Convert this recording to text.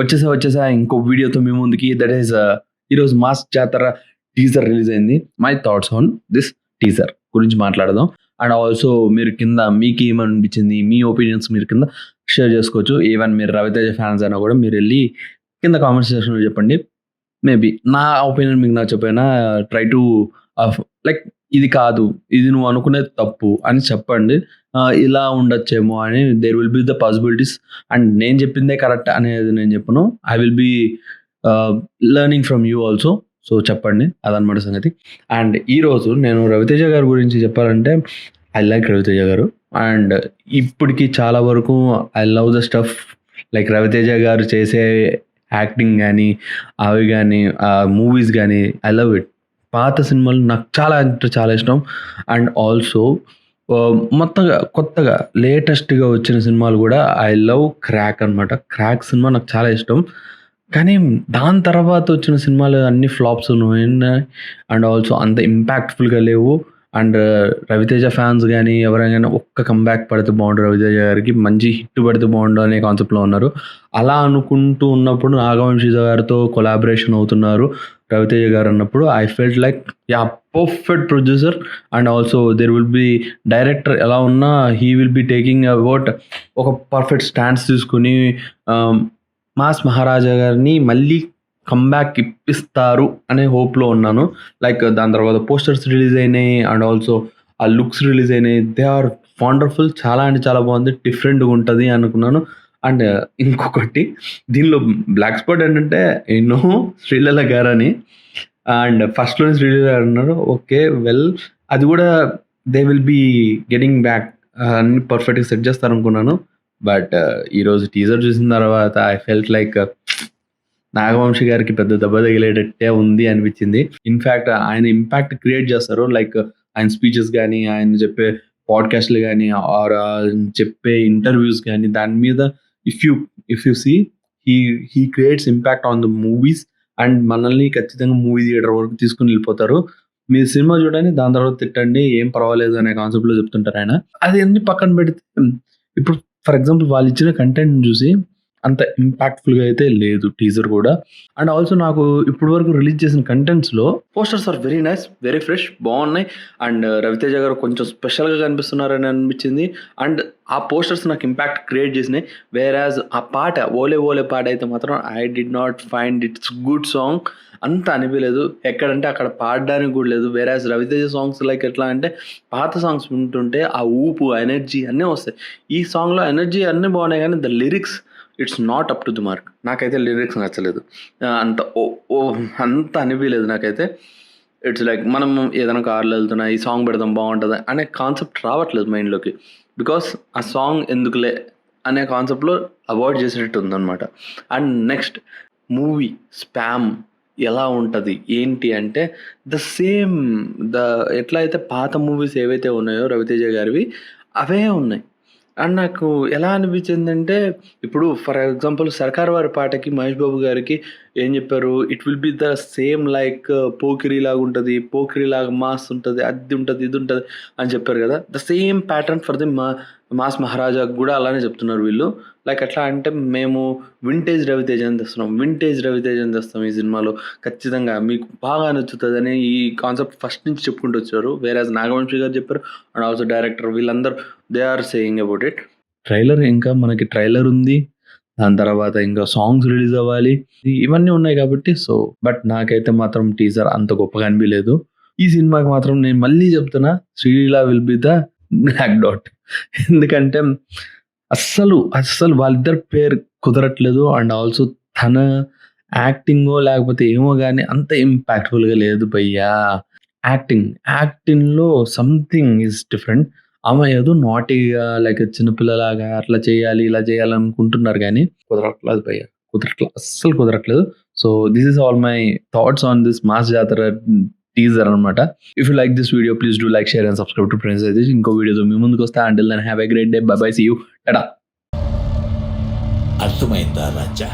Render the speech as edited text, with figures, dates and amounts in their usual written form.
వచ్చేసా ఇంకో వీడియోతో మీ ముందుకి. దట్ ఈస్ ఈరోజు మాస్ జాతర టీజర్ రిలీజ్ అయింది. My thoughts on this teaser గురించి మాట్లాడదాం. అండ్ ఆల్సో మీరు కింద మీకేమనిపించింది, మీ ఒపీనియన్స్ మీరు కింద షేర్ చేసుకోవచ్చు. ఈవెన్ మీరు రవితేజ ఫ్యాన్స్ అయినా కూడా మీరు వెళ్ళి కింద కామెంట్ సెక్షన్లో చెప్పండి. మేబీ నా ఒపీనియన్ మీకు నచ్చకపోయినా ట్రై టు లైక్ ఇది కాదు, ఇది నువ్వు అనుకునేది తప్పు అని చెప్పండి. ఇలా ఉండొచ్చేమో అని there will be the possibilities. And నేను చెప్పిందే కరెక్ట్ అనేది నేను చెప్పను. I will be learning from you also. So చెప్పండి, అదనమాట సంగతి. అండ్ ఈరోజు నేను రవితేజ గారి గురించి చెప్పాలంటే ఐ లైక్ రవితేజ గారు. అండ్ ఇప్పటికి చాలా వరకు I love the stuff. Like Ravi Teja గారు చేసే యాక్టింగ్ కానీ, అవి కానీ, మూవీస్ కానీ ఐ లవ్ ఇట్. పాత సినిమాలు నాకు చాలా అంటే చాలా ఇష్టం. అండ్ ఆల్సో మొత్తంగా కొత్తగా లేటెస్ట్గా వచ్చిన సినిమాలు కూడా ఐ లవ్ క్రాక్ అనమాట. క్రాక్ సినిమా నాకు చాలా ఇష్టం. కానీ దాని తర్వాత వచ్చిన సినిమాలు అన్ని ఫ్లాప్స్ ఉన్నాయి. అండ్ ఆల్సో అంత ఇంపాక్ట్ఫుల్గా లేవు. అండ్ రవితేజ ఫ్యాన్స్ కానీ ఎవరైనా ఒక్క కంబ్యాక్ పడితే బాగుండు, రవితేజ గారికి మంచి హిట్ పడితే బాగుండు అనే కాన్సెప్ట్లో ఉన్నారు. అలా అనుకుంటూ ఉన్నప్పుడు నాగవంశీ గారితో కొలాబరేషన్ అవుతున్నారు రవితేజ గారు అన్నప్పుడు I felt like perfect producer. And also there will be director ఎలా ఉన్నా he will be taking about ఒక పర్ఫెక్ట్ స్టాండ్స్ తీసుకుని మాస్ మహారాజా గారిని మళ్ళీ కంబ్యాక్ ఇప్పిస్తారు అనే హోప్లో ఉన్నాను. లైక్ దాని తర్వాత పోస్టర్స్ రిలీజ్ అయినాయి. అండ్ ఆల్సో ఆ లుక్స్ రిలీజ్ అయినాయి. They are wonderful. చాలా అంటే చాలా బాగుంది, డిఫరెంట్గా ఉంటుంది అనుకున్నాను. అండ్ ఇంకొకటి దీనిలో బ్లాక్ స్పాట్ ఏంటంటే ఎన్నో శ్రీలీల గారని. అండ్ ఫస్ట్లోనే శ్రీలీల గారు అన్నారు. ఓకే వెల్, అది కూడా they will be getting back, అన్ని పర్ఫెక్ట్గా సెట్ చేస్తారు అనుకున్నాను. బట్ ఈరోజు టీజర్ చూసిన తర్వాత ఐ ఫెల్ట్ లైక్ నాగవంశీ గారికి పెద్ద దెబ్బ తగిలేటట్టే ఉంది అనిపించింది. ఇన్ఫ్యాక్ట్ ఆయన ఇంపాక్ట్ క్రియేట్ చేస్తారు. లైక్ ఆయన స్పీచెస్ కానీ, ఆయన చెప్పే పాడ్కాస్ట్లు కానీ, ఆర్ చెప్పే ఇంటర్వ్యూస్ కానీ, దాని మీద if you see he creates impact on the movies. And మనల్ని ఖచ్చితంగా మూవీ థియేటర్ వరకు తీసుకుని వెళ్ళిపోతారు. మీరు సినిమా చూడండి, దాని తర్వాత తిట్టండి, ఏం పర్వాలేదు అనే కాన్సెప్ట్లో చెప్తుంటారు ఆయన. అది అన్ని పక్కన పెడితే ఇప్పుడు ఫర్ ఎగ్జాంపుల్ వాళ్ళు ఇచ్చిన కంటెంట్ చూసి అంత ఇంపాక్ట్ఫుల్గా అయితే లేదు టీజర్ కూడా. అండ్ ఆల్సో నాకు ఇప్పటి వరకు రిలీజ్ చేసిన కంటెంట్స్లో posters are very nice, very fresh, బాగున్నాయి. అండ్ రవితేజ గారు కొంచెం స్పెషల్గా కనిపిస్తున్నారని అనిపించింది. అండ్ ఆ పోస్టర్స్ నాకు ఇంపాక్ట్ క్రియేట్ చేసినాయి. వేరాజ్ ఆ పాట ఓలే ఓలే పాట అయితే మాత్రం I did not find its good song. అంత అనిపించలేదు. ఎక్కడంటే అక్కడ పాడడానికి కూడా లేదు. వేరాజ్ రవితేజ సాంగ్స్ లైక్ ఎట్లా అంటే పాత సాంగ్స్ వింటుంటే ఆ ఊపు, ఎనర్జీ అన్నీ వస్తాయి. ఈ సాంగ్లో ఎనర్జీ అన్నీ బాగున్నాయి కానీ the lyrics it's not up to the mark. నాకైతే లిరిక్స్ నచ్చలేదు. అంత అంత అనిపించలేదు నాకైతే. ఇట్స్ లైక్ మనం ఏదైనా కార్లో వెళ్తున్నా ఈ సాంగ్ పెడదాం బాగుంటుంది అనే కాన్సెప్ట్ రావట్లేదు మైండ్లోకి. బికాస్ ఆ సాంగ్ ఎందుకులే అనే కాన్సెప్ట్లో అవాయిడ్ చేసేటట్టు ఉందన్నమాట. అండ్ నెక్స్ట్ మూవీ స్పామ్ ఎలా ఉంటుంది ఏంటి అంటే ఎట్లా అయితే పాత మూవీస్ ఏవైతే ఉన్నాయో రవితేజ గారివి అవే ఉన్నాయి. అండ్ నాకు ఎలా అనిపించిందంటే ఇప్పుడు ఫర్ ఎగ్జాంపుల్ సర్కార్ వారి పాటకి మహేష్ బాబు గారికి ఏం చెప్పారు, it will be the same like Pokiri లాగా ఉంటుంది, పోకిరి లాగా మాస్ ఉంటుంది, అది ఉంటుంది, ఇది ఉంటుంది అని చెప్పారు కదా. The same pattern for the mass Maharaja కూడా అలానే చెప్తున్నారు వీళ్ళు. లైక్ ఎట్లా అంటే మేము వింటేజ్ రవితేజ అని తెస్తాం ఈ సినిమాలో, ఖచ్చితంగా మీకు బాగా నచ్చుతుందని ఈ కాన్సెప్ట్ ఫస్ట్ నుంచి చెప్పుకుంటూ వచ్చారు. వేరే నాగవంశీ గారు చెప్పారు. అండ్ ఆల్సో డైరెక్టర్ వీళ్ళందరూ they are saying about it. ఇంకా మనకి ట్రైలర్ ఉంది, దాని తర్వాత ఇంకా సాంగ్స్ రిలీజ్ అవ్వాలి, ఇవన్నీ ఉన్నాయి కాబట్టి. సో బట్ నాకైతే మాత్రం టీజర్ అంత గొప్పగా అనిపించలేదు. ఈ సినిమాకి మాత్రం నేను మళ్ళీ చెప్తున్నా, Sreeleela will be the black dot. ఎందుకంటే అస్సలు వాళ్ళిద్దరు పేరు కుదరట్లేదు. అండ్ ఆల్సో తన యాక్టింగో లేకపోతే ఏమో కానీ అంత ఇంపాక్ట్ఫుల్గా లేదు భయ్యా. యాక్టింగ్లో సంథింగ్ ఈజ్ డిఫరెంట్. ఆమె ఏదో నాటీగా లైక్ చిన్నపిల్లలాగా అట్లా చేయాలి ఇలా చేయాలి అనుకుంటున్నారు కానీ కుదరట్లేదు భయ్య, అస్సలు కుదరట్లేదు. So this is all my thoughts on this Mass Jathara teaser అనమాట. If you like this video please do like, share and subscribe to friends. అయితే ఇంకో వీడియోతో మీ ముందుకు వస్తా. Until then have a great day. Bye bye, see you, tata. అర్థమైందా రాజా?